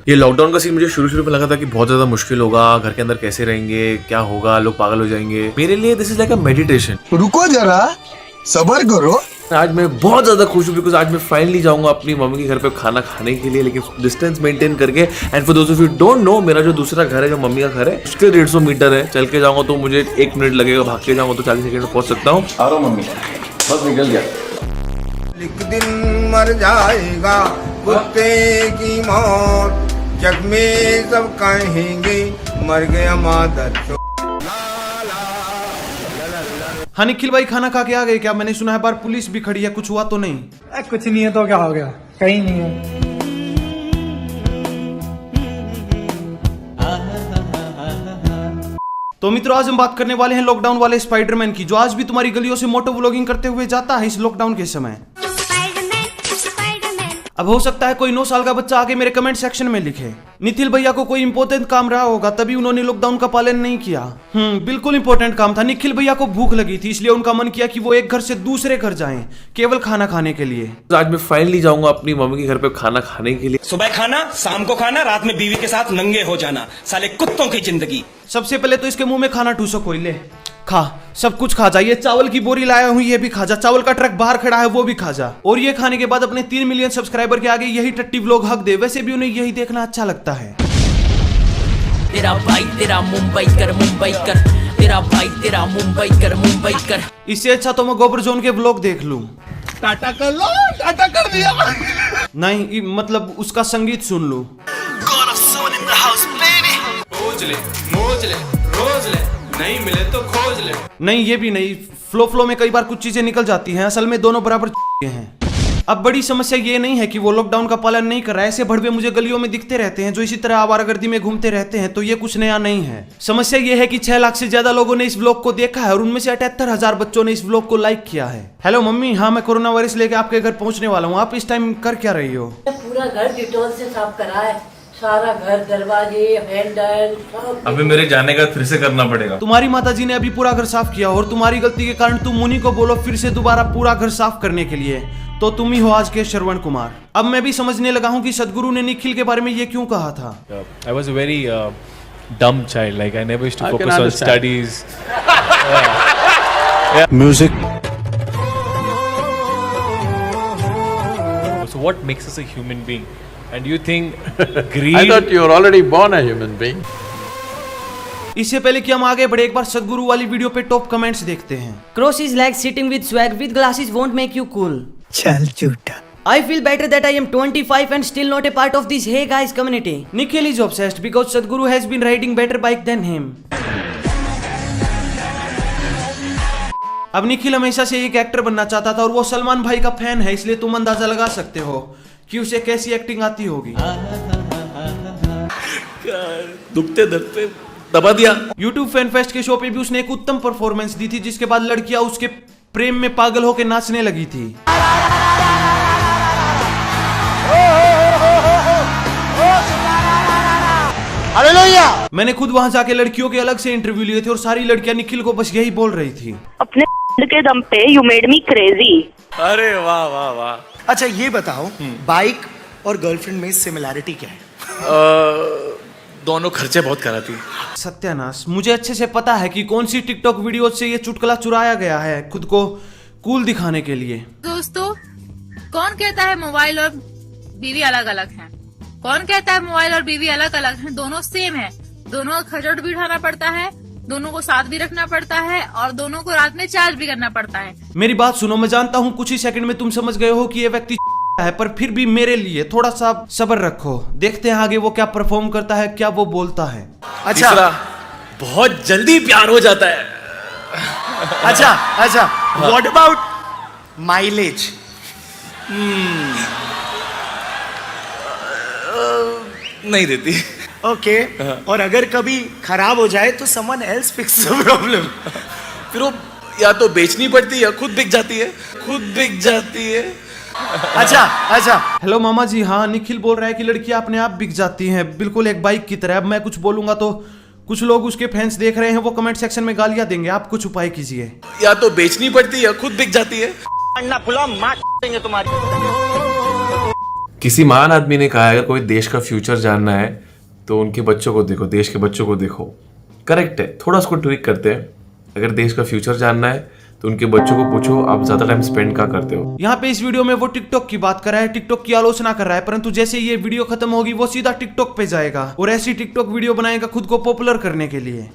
ये लॉकडाउन का सीन मुझे शुरू में लगा था कि बहुत ज्यादा मुश्किल होगा, घर के अंदर कैसे रहेंगे, क्या होगा, लोग पागल हो जाएंगे। मेरे लिए this is like a meditation. रुको जरा, सब्र करो। आज मैं बहुत ज्यादा खुश हूँ बिकॉज आज मैं फाइनली जाऊंगा अपनी मम्मी के घर पे खाना खाने के लिए, लेकिन डिस्टेंस मेंटेन करके। And for those of you don't know, मेरा जो दूसरा घर है, जो मम्मी का घर है, उसके 150 मीटर है। चल के जाऊंगा तो मुझे 1 मिनट लगेगा, भाग के जाऊंगा तो 40 सेकंड में पहुंच सकता हूँ। आ रहा हूँ मम्मी, बस निकल गया। एक दिन मर जाएगा कुत्ते की मौत, जग में सब कहेंगे मर गया मादर। हाँ निखिल भाई, खाना खा के आ गए क्या? मैंने सुना है बार पुलिस भी खड़ी है, कुछ हुआ तो नहीं? कुछ नहीं है तो क्या हो गया, कहीं नहीं है। तो मित्रों, आज हम बात करने वाले हैं लॉकडाउन वाले स्पाइडरमैन की, जो आज भी तुम्हारी गलियों से मोटो व्लॉगिंग करते हुए जाता है इस लॉकडाउन के समय। अब हो सकता है कोई 9 साल का बच्चा आके मेरे कमेंट सेक्शन में लिखे, निखिल भैया को कोई इंपॉर्टेंट काम रहा होगा तभी उन्होंने लॉकडाउन का पालन नहीं किया। बिल्कुल इंपॉर्टेंट काम था। निखिल भैया को भूख लगी थी, इसलिए उनका मन किया कि वो एक घर से दूसरे घर जाएं केवल खाना खाने के लिए। आज मैं फाइनली जाऊंगा अपनी मम्मी के घर पे खाना खाने के लिए। सुबह खाना, शाम को खाना, रात में बीवी के साथ नंगे हो जाना, साले कुत्तों की जिंदगी। सबसे पहले तो इसके मुंह में खाना ठूसो, कोई ले खा, सब कुछ खा जा। ये चावल की बोरी लाया हूँ, ये भी खा जा। चावल का ट्रक बाहर खड़ा है, वो भी खा जा। और ये खाने के बाद अपने 3 मिलियन सब्सक्राइबर के आगे यही टट्टी व्लॉग हक दे। वैसे भी उन्हें यही देखना अच्छा लगता है। तेरा भाई तेरा मुंबई कर, तेरा भाई तेरा मुंबई कर। इससे अच्छा तो मैं गोबर जोन के व्लॉग देख लूं। टाटा कर लो, टाटा कर दिया। नहीं मतलब उसका संगीत सुन लूं। नहीं मिले तो खोज ले। नहीं ये भी नहीं, फ्लो में कई बार कुछ चीजें निकल जाती हैं, असल में दोनों बराबर हैं। अब बड़ी समस्या ये नहीं है कि वो लॉकडाउन का पालन नहीं कर रहा है, ऐसे भड़वे मुझे गलियों में दिखते रहते हैं जो इसी तरह आवारागर्दी में घूमते रहते हैं, तो ये कुछ नया नहीं है। समस्या ये है कि 6 लाख से ज्यादा लोगों ने इस व्लॉग को देखा है और उनमें से 78,000 बच्चों ने इस व्लॉग को लाइक किया है। हेलो मम्मी, हाँ मैं कोरोना वायरस लेके आपके घर पहुंचने वाला हूँ। आप इस टाइम कर क्या रही हो? पूरा घर डिटॉल से साफ करा है, सारा घर, दरवाजे, हैंडल सब। अभी मेरे जाने का फिर से करना पड़ेगा। तुम्हारी माताजी ने अभी पूरा घर साफ किया और तुम्हारी गलती के कारण तुम मुनि को बोलो फिर से दोबारा पूरा घर साफ करने के लिए, तो तुम ही हो आज के श्रवण कुमार। अब मैं भी समझने लगा हूँ कि सदगुरु ने निखिल के बारे में ये क्यों कहा था। I was a very dumb child. Like I never used to focus on studies. Music. So what makes us a human being? And you think greed? I thought you were already born a human being. इससे पहले कि हम आगे बढ़े, एक बार सदगुरु वाली video पे टॉप कमेंट्स देखते हैं। Cross is like sitting with swag with glasses won't make you cool. चल झूठा। I feel better that I am 25 and still not a part of this hey guys community. Nikhil is obsessed because Sadhguru has been riding better bike than him. अब निखिल हमेशा से एक actor बनना चाहता था और वो सलमान भाई का फैन है, इसलिए तुम अंदाजा लगा सकते हो कि उसे कैसी एक्टिंग आती होगी। दुखते दर्द पे दबा दिया। YouTube फैन फेस्ट के शो पे भी उसने एक उत्तम परफॉर्मेंस दी थी, जिसके बाद लड़कियां उसके प्रेम में पागल होकर नाचने लगी थी। मैंने खुद वहां जाके लड़कियों के अलग से इंटरव्यू लिए थे और सारी लड़कियां निखिल को बस यही बोल रही थी, अपने के दम पे यू मेड मी क्रेजी। अरे वाह वाह वाह। अच्छा ये बताओ, बाइक और गर्लफ्रेंड में सिमिलैरिटी क्या है? दोनों खर्चे बहुत कराती है। सत्यानाश, मुझे अच्छे से पता है कि कौन सी टिकटॉक वीडियो से ये चुटकुला चुराया गया है खुद को कूल दिखाने के लिए। दोस्तों, कौन कहता है मोबाइल और बीवी अलग अलग हैं? कौन कहता है मोबाइल और बीवी अलग अलग हैं? दोनों सेम है, दोनों का खर्च भी उठाना पड़ता है, दोनों को साथ भी रखना पड़ता है और दोनों को रात में चार्ज भी करना पड़ता है। मेरी बात सुनो, मैं जानता हूँ कुछ ही सेकंड में तुम समझ गए हो कि ये व्यक्ति है, पर फिर भी मेरे लिए थोड़ा सा सब्र रखो। देखते हैं आगे वो क्या परफॉर्म करता है, क्या वो बोलता है। अच्छा, बहुत जल्दी प्यार हो जाता है। अच्छा व्हाट अबाउट माइलेज? नहीं देती। ओके, और अगर कभी खराब हो जाए तो someone else fix the problem. फिर वो या तो बेचनी पड़ती है, खुद बिक जाती है। अच्छा हेलो मामा जी, हाँ निखिल बोल रहा है कि लड़कियां अपने आप बिक जाती हैं, बिल्कुल एक बाइक की तरह। अब मैं कुछ बोलूंगा तो कुछ लोग उसके फैंस देख रहे हैं, वो कमेंट सेक्शन में गालियां देंगे। आप कुछ उपाय कीजिए। या तो बेचनी पड़ती है, खुद बिक जाती है। अन्ना फुला मार देंगे तुम्हारी। किसी महान आदमी ने कहा है अगर कोई देश का फ्यूचर जानना है तो उनके बच्चों को देखो, देश के बच्चों को देखो। करेक्ट है, थोड़ा उसको ट्विक करते हैं। अगर देश का फ्यूचर जानना है तो उनके बच्चों को पूछो आप ज्यादा टाइम स्पेंड क्या करते हो। यहाँ पे इस वीडियो में वो टिकटॉक की बात कर रहा है, टिकटॉक की आलोचना कर रहा है, परंतु जैसे ये वीडियो खत्म होगी वो सीधा टिकटॉक पे जाएगा और ऐसी टिकटॉक वीडियो बनाएगा खुद को पॉपुलर करने के लिए।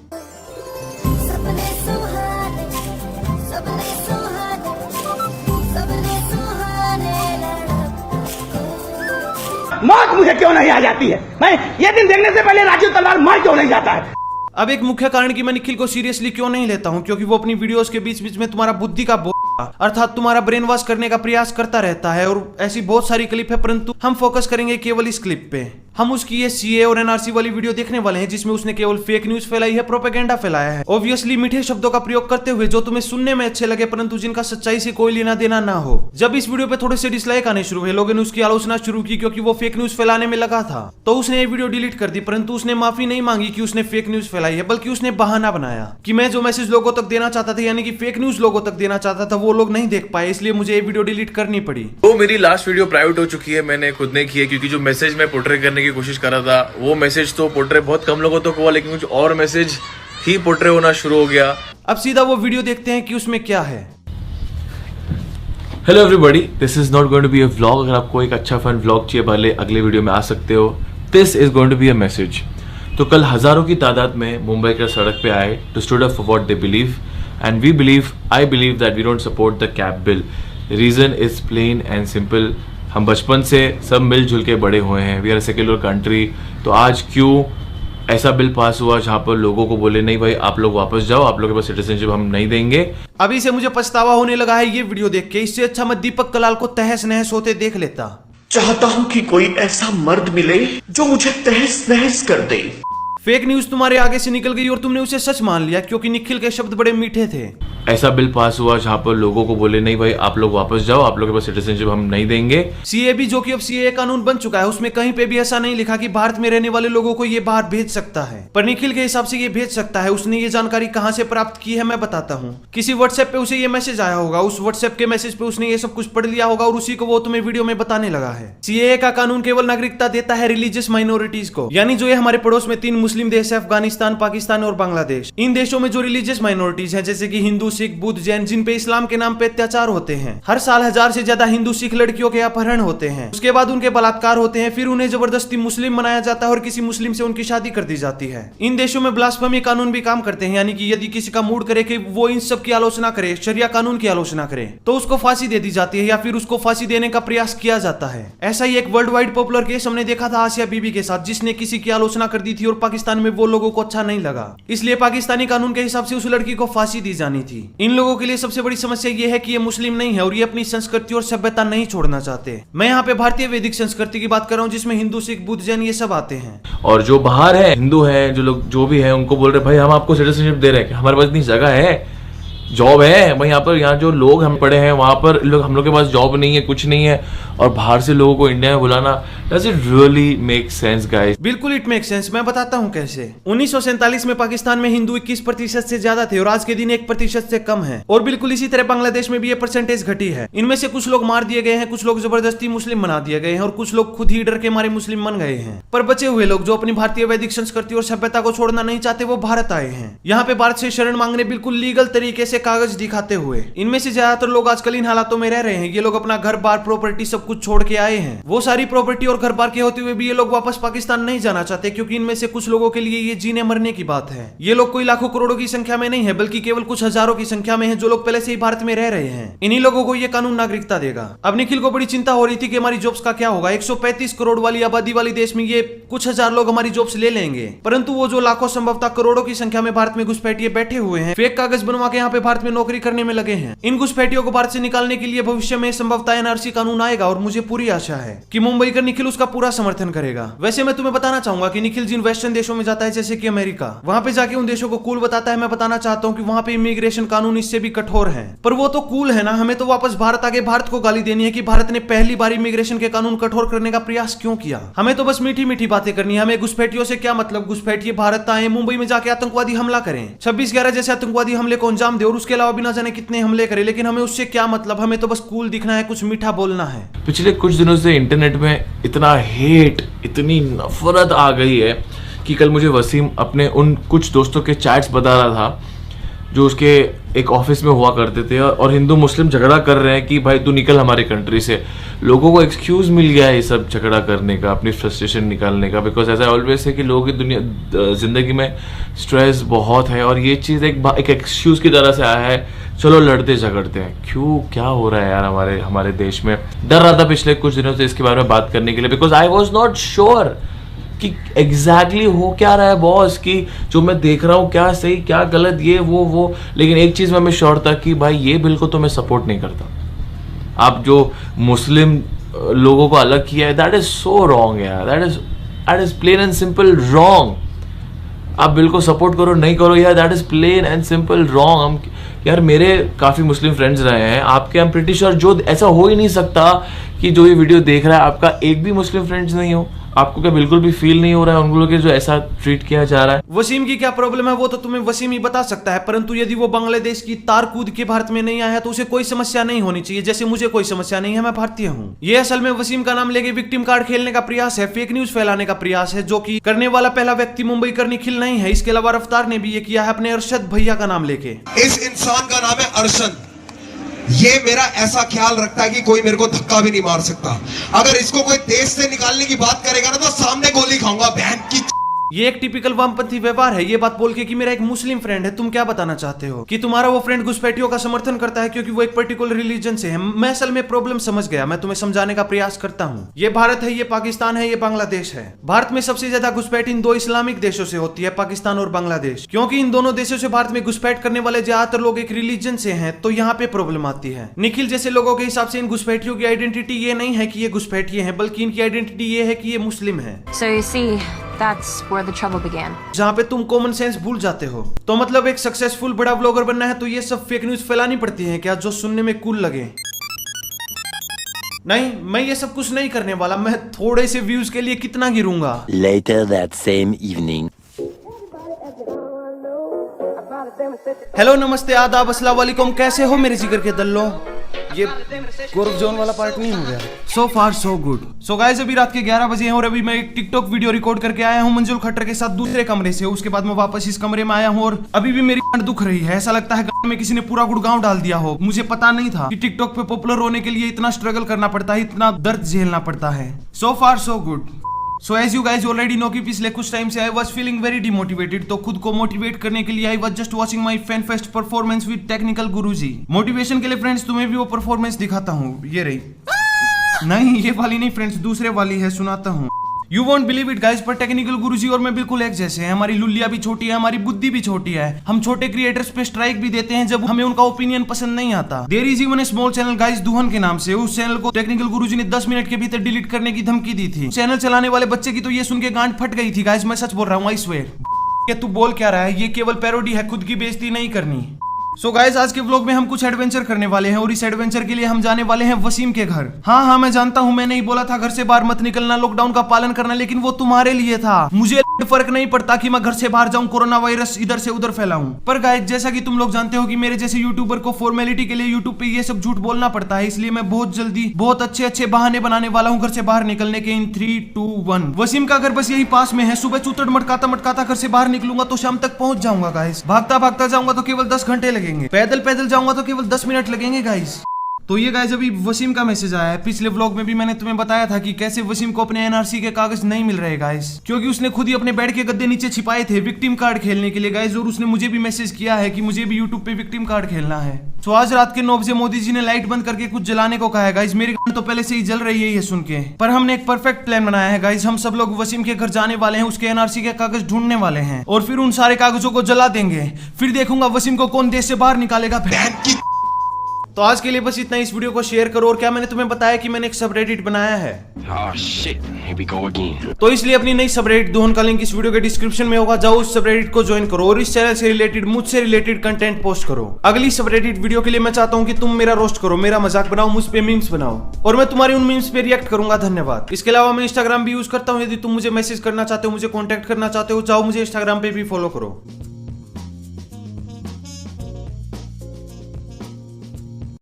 मौत मुझे क्यों नहीं आ जाती है? मैं ये दिन देखने से पहले राजू तलवार मर क्यों नहीं जाता है? अब एक मुख्य कारण कि मैं निखिल को सीरियसली क्यों नहीं लेता हूं, क्योंकि वो अपनी वीडियोस के बीच बीच में तुम्हारा बुद्धि का अर्थात तुम्हारा ब्रेन वॉश करने का प्रयास करता रहता है और ऐसी बहुत सारी क्लिप है, परंतु हम फोकस करेंगे केवल इस क्लिप पे। हम उसकी ये सीए और एनआरसी वाली वीडियो देखने वाले हैं जिसमें उसने केवल फेक न्यूज फैलाई है, प्रोपेगेंडा फैलाया है, ऑब्वियसली मीठे शब्दों का प्रयोग करते हुए जो तुम्हें सुनने में अच्छे लगे परंतु जिनका सच्चाई से कोई लेना देना ना हो। जब इस वीडियो पे थोड़े से डिसलाइक आने शुरू हुए, लोगों ने उसकी आलोचना शुरू की क्योंकि वो फेक न्यूज फैलाने में लगा था, तो उसने ये वीडियो डिलीट कर दी। परंतु उसने माफी नहीं मांगी कि उसने फेक न्यूज फैलाई है, बल्कि उसने बहाना बनाया कि मैं जो मैसेज लोगों तक देना चाहता था, यानी कि फेक न्यूज लोगों तक देना चाहता था, वो लोग नहीं देख पाए, इसलिए मुझे ये वीडियो डिलीट करनी पड़ी। तो मेरी लास्ट वीडियो प्राइवेट हो चुकी है, मैंने खुद ने की है, क्योंकि जो मैसेज मैं पोर्ट्रे करने की कोशिश कर रहा था वो मैसेज तो पोर्ट्रे बहुत कम लोगों तक हुआ, लेकिन कुछ और मैसेज ही पोर्ट्रे होना शुरू हो गया। अब सीधा वो वीडियो देखते हैं कि उसमें क्या है। Hello everybody, this is not going to be a vlog. अगर आपको एक अच्छा फन व्लॉग चाहिए पहले अगले वीडियो में आ सकते हो। This is going to be a message. तो कल हजारों की तादाद में मुंबई के सड़क पे आए to stood up for what they believe, and we believe, I believe that we don't support the CAB bill. Reason is plain and simple. हम बचपन से सब मिलजुल के बड़े हुए हैं, we are a secular country. तो आज क्यों ऐसा बिल पास हुआ जहां पर लोगों को बोले नहीं भाई आप लोग वापस जाओ, आप लोगों के पास सिटीजनशिप हम नहीं देंगे। अभी से मुझे पछतावा होने लगा है ये वीडियो देख के। इससे अच्छा मैं दीपक कलाल को तहस नहस होते देख लेता। चाहता हूँ कि कोई ऐसा मर्द मिले जो मुझे तहस नहस कर दे। फेक न्यूज तुम्हारे आगे से निकल गई और तुमने उसे सच मान लिया क्योंकि निखिल के शब्द बड़े मीठे थे। ऐसा बिल पास हुआ जहां पर लोगों को बोले नहीं भाई आप लोग वापस जाओ, आप लोगों के पास सिटीजनशिप हम नहीं देंगे। सीए भी, जो कि अब सीए कानून बन चुका है, उसमें कहीं पे भी ऐसा नहीं लिखा कि भारत में रहने वाले लोगों को ये बाहर भेज सकता है, पर निखिल के हिसाब से ये भेज सकता है। उसने ये जानकारी कहां से प्राप्त की है मैं बताता हूँ। किसी व्हाट्सएप पे उसे ये मैसेज आया होगा, उस व्हाट्सएप के मैसेज पे उसने ये सब कुछ पढ़ लिया होगा और उसी को वो तुम्हें वीडियो में बताने लगा है। सीए का कानून केवल नागरिकता देता है रिलीजियस माइनॉरिटीज को, यानी जो ये हमारे पड़ोस में 3 मुस्लिम देश है, अफगानिस्तान, पाकिस्तान और बांग्लादेश। इन देशों में जो रिलीजियस माइनॉरिटीज हैं जैसे कि हिंदू, सिख, बुद्ध, जैन, जिन पे इस्लाम के नाम पे अत्याचार होते हैं, हर साल 1000 से ज्यादा हिंदू सिख लड़कियों के अपहरण होते हैं, उसके बाद उनके बलात्कार होते हैं, फिर उन्हें जबरदस्ती मुस्लिम बनाया जाता है और किसी मुस्लिम से उनकी शादी कर दी जाती है। इन देशों में ब्लास्फेमी कानून भी काम करते हैं, यानी कि यदि किसी का मूड करे कि वो इन सब की आलोचना करे, शरिया कानून की आलोचना करे, तो उसको फांसी दे दी जाती है या फिर उसको फांसी देने का प्रयास किया जाता है। ऐसा ही एक वर्ल्ड वाइड पॉपुलर केस हमने देखा था आसिया बीबी के साथ, जिसने किसी की आलोचना कर दी थी और पाकिस्तान में वो लोगों को अच्छा नहीं लगा, इसलिए पाकिस्तानी कानून के हिसाब से उस लड़की को फांसी दी जानी थी। इन लोगों के लिए सबसे बड़ी समस्या ये है कि ये मुस्लिम नहीं है और ये अपनी संस्कृति और सभ्यता नहीं छोड़ना चाहते। मैं यहाँ पे भारतीय वैदिक संस्कृति की बात कर रहा हूँ जिसमें हिंदू, सिख, बुद्ध, जैन ये सब आते हैं। और जो बाहर है हिंदू है, जो लोग जो भी है, उनको बोल रहे भाई हम आपको सिटीजनशिप दे रहे हैं, हमारे पास इतनी जगह है, जॉब है भाई, यहाँ जो लोग हम पढ़े हैं वहां पर हम लोग के पास जॉब नहीं है, कुछ नहीं है, और बाहर से लोगों को इंडिया में बुलाना, does it really make sense guys? बिल्कुल इट मेक सेंस। मैं बताता हूँ कैसे। 1947 में पाकिस्तान में हिंदू 21% से ज्यादा थे और आज के दिन 1% से कम है, और बिल्कुल इसी तरह बांग्लादेश में भी ये परसेंटेज घटी है। इनमें से कुछ लोग मार दिए गए हैं, कुछ लोग जबरदस्ती मुस्लिम बना दिए गए हैं और कुछ लोग खुद ही डर के मारे मुस्लिम बन गए हैं। पर बचे हुए लोग जो अपनी भारतीय वैदिक संस्कृति और सभ्यता को छोड़ना नहीं चाहते वो भारत आए हैं। यहाँ पे भारत से शरण मांगने बिल्कुल लीगल तरीके से कागज दिखाते हुए। इनमें से ज्यादातर लोग आजकल इन हालातों में रह रहे हैं। ये लोग अपना घर बार, प्रॉपर्टी सब कुछ छोड़ के आए हैं। वो सारी प्रॉपर्टी और घर बार के होते हुए भी ये लोग वापस पाकिस्तान नहीं जाना चाहते, क्योंकि इनमें से कुछ लोगों के लिए ये जीने मरने की बात है। ये लोग कोई लाखों करोड़ों की संख्या में नहीं है, बल्कि केवल कुछ हजारों की संख्या में है जो लोग पहले से ही भारत में रह रहे हैं। इन्हीं लोगों को ये कानून नागरिकता देगा। अब निखिल को बड़ी चिंता हो रही थी कि हमारी जॉब्स का क्या होगा। 135 करोड़ वाली आबादी वाली देश में ये कुछ हजार लोग हमारी जॉब्स ले लेंगे, परंतु वो जो लाखों संभवतः करोड़ों की संख्या में भारत में घुसपैठिए बैठे हुए हैं, फेक कागज बनवा के यहाँ पे भारत में नौकरी करने में लगे हैं। इन घुसपैठियों को भारत से निकालने के लिए भविष्य में संभवतः एनआरसी कानून आएगा और मुझे पूरी आशा है कि मुंबई का निखिल उसका पूरा समर्थन करेगा। वैसे मैं तुम्हें बताना चाहूंगा कि निखिल जिन वेस्टर्न देशों में जाता है जैसे कि अमेरिका, वहां पे जाके उन देशों को कूल बताता है। मैं बताना चाहता हूँ कि वहां पे इमिग्रेशन कानून इससे भी कठोर है, पर वो तो कूल है ना। हमें तो वापस भारत आके भारत को गाली देनी है कि भारत ने पहली बार इमिग्रेशन के कानून कठोर करने का प्रयास क्यों किया। हमें तो बस मीठी मीठी बातें करनी है। हमें घुसपैठियों से क्या मतलब? घुसपैठिए भारत आए, मुंबई में जाके आतंकवादी हमला करें, 26/11 जैसे आतंकवादी हमले को अंजाम दे और उसके अलावा भी ना जाने कितने हमले करे, लेकिन हमें उससे क्या मतलब, हमें तो बस कूल दिखना है, कुछ मीठा बोलना है। पिछले कुछ दिनों से इंटरनेट में इतना हेट, इतनी नफरत आ गई है कि कल मुझे वसीम अपने उन कुछ दोस्तों के चैट्स बता रहा था जो उसके एक ऑफिस में हुआ करते थे, और हिंदू मुस्लिम झगड़ा कर रहे हैं कि भाई तू निकल हमारे कंट्री से। लोगों को एक्सक्यूज मिल गया है ये सब झगड़ा करने का, अपनी फ्रस्ट्रेशन निकालने का, बिकॉज ऐसा ऑलवेज है कि लोगों की दुनिया जिंदगी में स्ट्रेस बहुत है, और ये चीज़ एक एक्सक्यूज की तरह से आया है, चलो लड़ते झगड़ते हैं। क्यों, क्या हो रहा है यार हमारे देश में। डर रहा था पिछले कुछ दिनों से इसके बारे में बात करने के लिए, because I was not sure कि एग्जैक्टली हो क्या रहा है बॉस, कि जो मैं देख रहा हूँ क्या सही क्या गलत, ये वो। लेकिन एक चीज़ में मैं श्योर था कि भाई ये बिल को तो मैं सपोर्ट नहीं करता। आप जो मुस्लिम लोगों को अलग किया है, दैट इज सो रॉन्ग यार, that is plain and simple wrong. आप बिल को सपोर्ट करो नहीं करो यार, that is plain and simple wrong. हम यार, मेरे काफ़ी मुस्लिम फ्रेंड्स रहे हैं, आपके आई एम प्रीटी श्योर जो ऐसा हो ही नहीं सकता कि जो ये वीडियो देख रहा है आपका एक भी मुस्लिम फ्रेंड्स नहीं हो। आपको क्या बिल्कुल भी फील नहीं हो रहा है उन लोगों के जो ऐसा ट्रीट किया जा रहा है? वसीम की क्या प्रॉब्लम है वो तो तुम्हें वसीम ही बता सकता है, परंतु यदि वो बांग्लादेश की तार कूद के भारत में नहीं आया है तो उसे कोई समस्या नहीं होनी चाहिए, जैसे मुझे कोई समस्या नहीं है, मैं भारतीय हूँ। ये असल में वसीम का नाम लेके विक्टिम कार्ड खेलने का प्रयास है, फेक न्यूज फैलाने का प्रयास है, जो कि करने वाला पहला व्यक्ति मुंबई कर निखिल नहीं है। इसके अलावा रफ्तार ने भी ये किया है अपने अरशद भैया का नाम लेके। इस इंसान का नाम है अरशद। ये मेरा ऐसा ख्याल रखता है कि कोई मेरे को धक्का भी नहीं मार सकता। अगर इसको कोई देश से निकालने की बात करेगा ना तो सामने गोली खाऊंगा बहन की। ये एक टिपिकल वामपंथी व्यवहार है, ये बात बोल के कि मेरा एक मुस्लिम फ्रेंड है, तुम क्या बताना चाहते हो कि तुम्हारा वो फ्रेंड घुसपैठियों का समर्थन करता है क्योंकि वो एक पर्टिकुलर रिलीजन से है। मैं असल में प्रॉब्लम समझ गया, मैं तुम्हें समझाने का प्रयास करता हूँ। ये भारत है, ये पाकिस्तान है, ये बांग्लादेश है। भारत में सबसे ज्यादा घुसपैठ इन दो इस्लामिक देशों से होती है, पाकिस्तान और बांग्लादेश, क्योंकि इन दोनों देशों से भारत में घुसपैठ करने वाले ज्यादातर लोग एक रिलीजन से हैं, तो यहाँ पे प्रॉब्लम आती है। निखिल जैसे लोगों के हिसाब से इन घुसपैठियों की आइडेंटिटी ये नहीं है कि ये घुसपैठिए हैं, बल्कि इनकी आइडेंटिटी ये है कि ये मुस्लिम है। So you see, that's where the trouble began. जहाँ पे तुम कॉमन सेंस भूल जाते हो। तो मतलब एक सक्सेसफुल बड़ा ब्लॉगर बनना है तो ये सब फेक न्यूज फैलानी पड़ती है क्या, जो सुनने में कूल लगे? नहीं, मैं ये सब कुछ नहीं करने वाला, मैं थोड़े से व्यूज के लिए कितना गिरूंगा। Later that same evening. Hello, नमस्ते, आदाब, अस्सलाम वालेकुम, कैसे हो मेरे जिगर के दल्लो? ये गोरख जोन वाला पार्ट नहीं हो गया? सो far so good. So guys, अभी रात के 11 बजे हैं और अभी मैं एक टिकटॉक वीडियो रिकॉर्ड करके आया हूँ मंजुल खट्टर के साथ दूसरे कमरे से। उसके बाद मैं वापस इस कमरे में आया हूँ और अभी भी मेरी गांड दुख रही है। ऐसा लगता है गांड में किसी ने पूरा गुड़गांव डाल दिया हो। मुझे पता नहीं था कि टिकटॉक पे पॉपुलर होने के लिए इतना स्ट्रगल करना पड़ता है, इतना दर्द झेलना पड़ता है। So far so good. So as you guys already know कि पिछले कुछ टाइम से I was feeling very demotivated, तो खुद को मोटिवेट करने के लिए I was just watching my fan fest performance with technical Guruji. Motivation के लिए फ्रेंड्स तुम्हें भी वो परफॉर्मेंस दिखाता हूँ, ये रही। नहीं, ये वाली नहीं फ्रेंड्स, दूसरे वाली है, सुनाता हूँ। You won't believe it guys, पर टेक्निकल गुरुजी और मैं बिल्कुल एक जैसे हैं। हमारी लुलिया भी छोटी है, हमारी बुद्धि भी छोटी है। हम छोटे क्रिएटर्स पे स्ट्राइक भी देते हैं जब हमें उनका ओपिनियन पसंद नहीं आता। There is even a small channel guys Duhan के नाम से। उस चैनल को टेक्निकल गुरुजी ने 10 मिनट के भीतर डिलीट करने की धमकी दी थी। चैनल चलाने वाले बच्चे की तो ये सुन के गांड फट गई थी गाइज, मैं सच बोल रहा हूँ, आई स्वेयर। ये तू बोल क्या रहा है, ये केवल पैरोडी है, खुद की बेइज्जती नहीं करनी। सो गाइस, आज के व्लॉग में हम कुछ एडवेंचर करने वाले हैं और इस एडवेंचर के लिए हम जाने वाले हैं वसीम के घर। हाँ, मैं जानता हूँ, मैंने ही बोला था घर से बाहर मत निकलना, लॉकडाउन का पालन करना, लेकिन वो तुम्हारे लिए था। मुझे फर्क नहीं पड़ता कि मैं घर से बाहर जाऊं, कोरोना वायरस इधर से उधर फैलाऊं। पर गाइस, जैसा कि तुम लोग जानते हो कि मेरे जैसे यूट्यूबर को फॉर्मेलिटी के लिए यूट्यूब पे ये सब झूठ बोलना पड़ता है, इसलिए मैं बहुत जल्दी बहुत अच्छे बहाने बनाने वाला हूँ घर से बाहर निकलने के। इन 3, 2, 1। वसीम का घर बस यही पास में है। सुबह चूतड़ मटकाता घर से बाहर निकलूंगा तो शाम तक पहुंच जाऊंगा गाइस। भागता जाऊंगा तो केवल 10 घंटे लगेंगे, पैदल जाऊंगा तो केवल 10 मिनट लगेंगे गाइस। तो ये गाइस, अभी वसीम का मैसेज आया है। पिछले व्लॉग में भी मैंने तुम्हें बताया था कि कैसे वसीम को अपने एनआरसी के कागज नहीं मिल रहे गाइस, क्योंकि उसने खुद ही अपने बेड के गद्दे नीचे छिपाए थे विक्टिम कार्ड खेलने के लिए गाइस। और उसने मुझे भी मैसेज किया है कि मुझे भी यूट्यूब पे विक्टिम कार्ड खेलना है। तो आज रात के 9 बजे मोदी जी ने लाइट बंद करके कुछ जलाने को कहा है गाइस। मेरी गांड तो पहले से ही जल रही है ये सुन के, पर हमने एक परफेक्ट प्लान बनाया है गाइस। हम सब लोग वसीम के घर जाने वाले हैं, उसके एनआरसी के कागज ढूंढने वाले हैं और फिर उन सारे कागजों को जला देंगे। फिर देखूंगा वसीम को कौन देश से बाहर निकालेगा। तो आज के लिए बस इतना। इस वीडियो को शेयर करो। और क्या मैंने तुम्हें बताया कि मैंने एक सबरेडिट बनाया है? Oh, shit. Here we go again. तो इसलिए अपनी नई सबरेडिट दुहन का लिंक इस वीडियो के डिस्क्रिप्शन में होगा, जाओ उस सबरेडिट को ज्वाइन करो और इस चैनल से रिलेटेड, मुझसे रिलेटेड कंटेंट पोस्ट करो। अगली सबरेडिट वीडियो के लिए मैं चाहता हूँ कि तुम मेरा रोस्ट करो, मेरा मजाक बनाओ, मुझ पे मीम्स बनाओ और मैं तुम्हारे उन मीम्स पे रिएक्ट करूंगा। धन्यवाद। इसके अलावा मैं इंस्टाग्राम भी यूज करता हूँ। यदि तुम मुझे मैसेज करना चाहते हो, मुझे कॉन्टेक्ट करना चाहते हो, जाओ मुझे इंस्टाग्राम पे भी फॉलो करो।